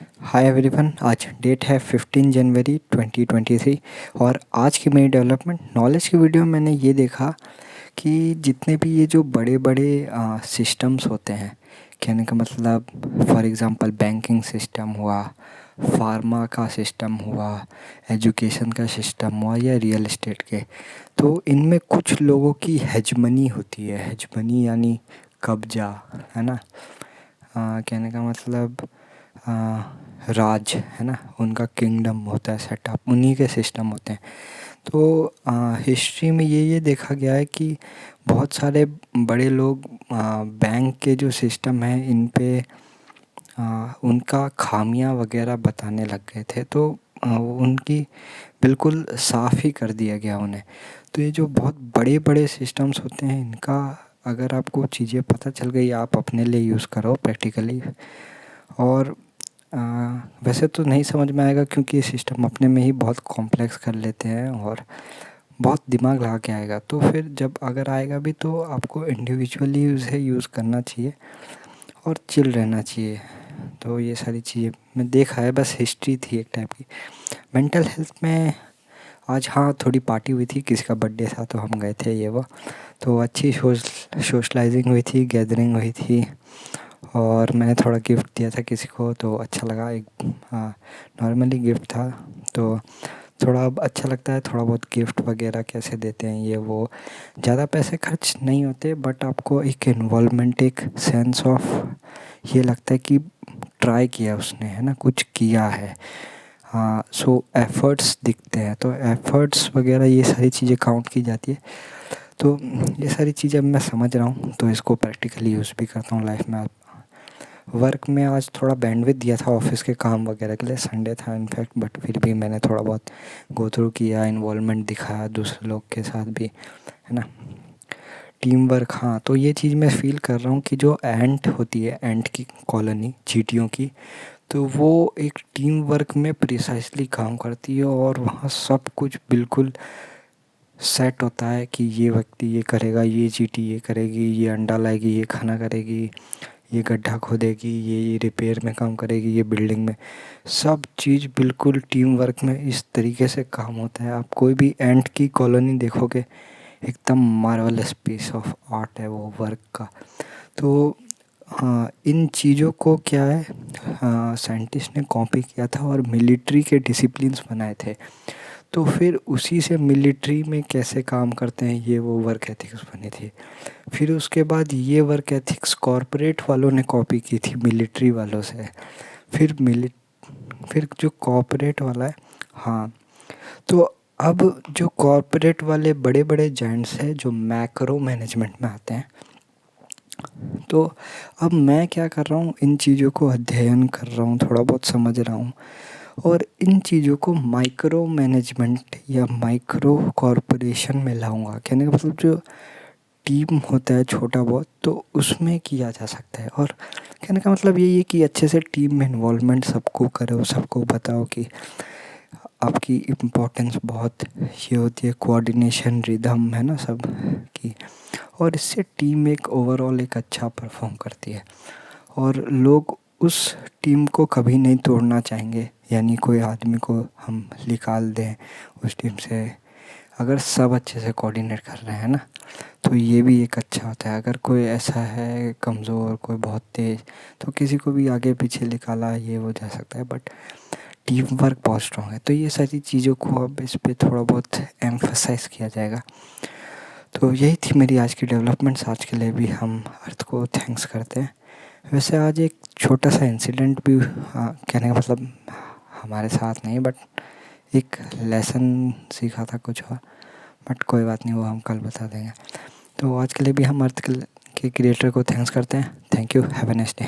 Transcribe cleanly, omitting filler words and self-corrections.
Hi everyone, आज date है 15 जनवरी 2023 और आज की मेरी डेवलपमेंट नॉलेज की वीडियो में मैंने ये देखा कि जितने भी ये जो बड़े बड़े सिस्टम्स होते हैं, कहने का मतलब फॉर एग्ज़ाम्पल बैंकिंग सिस्टम हुआ, फार्मा का सिस्टम हुआ, एजुकेशन का सिस्टम हुआ या रियल एस्टेट के, तो इनमें कुछ लोगों की हेजमनी होती है। हेजमनी यानी कब्जा, है ना। कहने का मतलब राज, है ना, उनका किंगडम होता है सेटअप, उन्हीं के सिस्टम होते हैं। तो हिस्ट्री में ये देखा गया है कि बहुत सारे बड़े लोग बैंक के जो सिस्टम है इन पे उनका खामियां वगैरह बताने लग गए थे, तो उनकी बिल्कुल साफ़ ही कर दिया गया उन्हें। तो ये जो बहुत बड़े बड़े सिस्टम्स होते हैं इनका अगर आपको चीज़ें पता चल गई, आप अपने लिए यूज़ करो प्रैक्टिकली। और वैसे तो नहीं समझ में आएगा क्योंकि ये सिस्टम अपने में ही बहुत कॉम्प्लेक्स कर लेते हैं और बहुत दिमाग लगा के आएगा। तो फिर जब अगर आएगा भी तो आपको इंडिविजुअली उसे यूज़ करना चाहिए और चिल रहना चाहिए। तो ये सारी चीज़ें मैं देखा है, बस हिस्ट्री थी एक टाइप की। मेंटल हेल्थ में आज हाँ थोड़ी पार्टी हुई थी, किसी का बर्थडे था तो हम गए थे ये वो, तो अच्छी सोशलाइजिंग हुई थी, गैदरिंग हुई थी और मैंने थोड़ा गिफ्ट दिया था किसी को तो अच्छा लगा। एक नॉर्मली गिफ्ट था तो थोड़ा अब अच्छा लगता है, थोड़ा बहुत गिफ्ट वगैरह कैसे देते हैं ये वो, ज़्यादा पैसे खर्च नहीं होते बट आपको एक इन्वॉल्वमेंट, एक सेंस ऑफ ये लगता है कि ट्राई किया उसने, है ना, कुछ किया है। हाँ, सो एफ़र्ट्स दिखते हैं, तो एफ़र्ट्स वगैरह ये सारी चीज़ें काउंट की जाती है। तो ये सारी चीज़ें अब मैं समझ रहा हूँ तो इसको प्रैक्टिकली यूज़ भी करता हूँ लाइफ में। वर्क में आज थोड़ा बैंडविड्थ दिया था ऑफिस के काम वगैरह के लिए, संडे था इनफैक्ट, बट फिर भी मैंने थोड़ा बहुत गो थ्रू किया, इन्वॉल्वमेंट दिखाया दूसरे लोग के साथ भी, है ना, टीम वर्क। हाँ, तो ये चीज़ मैं फ़ील कर रहा हूँ कि जो एंट होती है, एंट की कॉलोनी, चींटियों की, तो वो एक टीम वर्क में प्रिसाइसली काम करती है और वहाँ सब कुछ बिल्कुल सेट होता है कि ये व्यक्ति ये करेगा, ये चींटी ये करेगी, ये अंडा लाएगी, ये खाना करेगी, ये गड्ढा खोदेगी, ये रिपेयर में काम करेगी, ये बिल्डिंग में। सब चीज़ बिल्कुल टीम वर्क में इस तरीके से काम होता है। आप कोई भी एंट की कॉलोनी देखोगे, एकदम मार्वलस पीस ऑफ आर्ट है वो वर्क का। तो हाँ, इन चीज़ों को क्या है, साइंटिस्ट ने कॉपी किया था और मिलिट्री के डिसिप्लिन्स बनाए थे। तो फिर उसी से मिलिट्री में कैसे काम करते हैं ये वो वर्क एथिक्स बनी थी। फिर उसके बाद ये वर्क एथिक्स कॉरपोरेट वालों ने कॉपी की थी मिलिट्री वालों से। फिर फिर जो कॉरपोरेट वाला है, हाँ, तो अब जो कॉरपोरेट वाले बड़े बड़े जायंट्स हैं जो मैक्रो मैनेजमेंट में आते हैं, तो अब मैं क्या कर रहा हूँ, इन चीज़ों को अध्ययन कर रहा हूँ, थोड़ा बहुत समझ रहा हूँ और इन चीज़ों को माइक्रो मैनेजमेंट या माइक्रो कॉरपोरेशन में लाऊंगा। कहने का मतलब जो टीम होता है छोटा बहुत, तो उसमें किया जा सकता है। और कहने का मतलब यही है कि अच्छे से टीम में इन्वॉल्वमेंट सबको करो, सबको बताओ कि आपकी इम्पोर्टेंस बहुत ये होती है, कोऑर्डिनेशन, रिदम, है ना, सब की। और इससे टीम एक ओवरऑल एक अच्छा परफॉर्म करती है और लोग उस टीम को कभी नहीं तोड़ना चाहेंगे। यानी कोई आदमी को हम निकाल दें उस टीम से, अगर सब अच्छे से कोऑर्डिनेट कर रहे हैं ना, तो ये भी एक अच्छा होता है। अगर कोई ऐसा है कमज़ोर, कोई बहुत तेज़, तो किसी को भी आगे पीछे निकाला ये हो जा सकता है, बट टीम वर्क बहुत स्ट्रॉन्ग है। तो ये सारी चीज़ों को अब इस पे थोड़ा बहुत एम्फसाइज़ किया जाएगा। तो यही थी मेरी आज की डेवलपमेंट्स। आज के लिए भी हम अर्थ को थैंक्स करते हैं। वैसे आज एक छोटा सा इंसिडेंट भी, कहने का मतलब हमारे साथ नहीं, बट एक लेसन सीखा था कुछ और, बट कोई बात नहीं, वो हम कल बता देंगे। तो आज के लिए भी हम अर्थ के क्रिएटर को थैंक्स करते हैं। Thank you, have a nice day.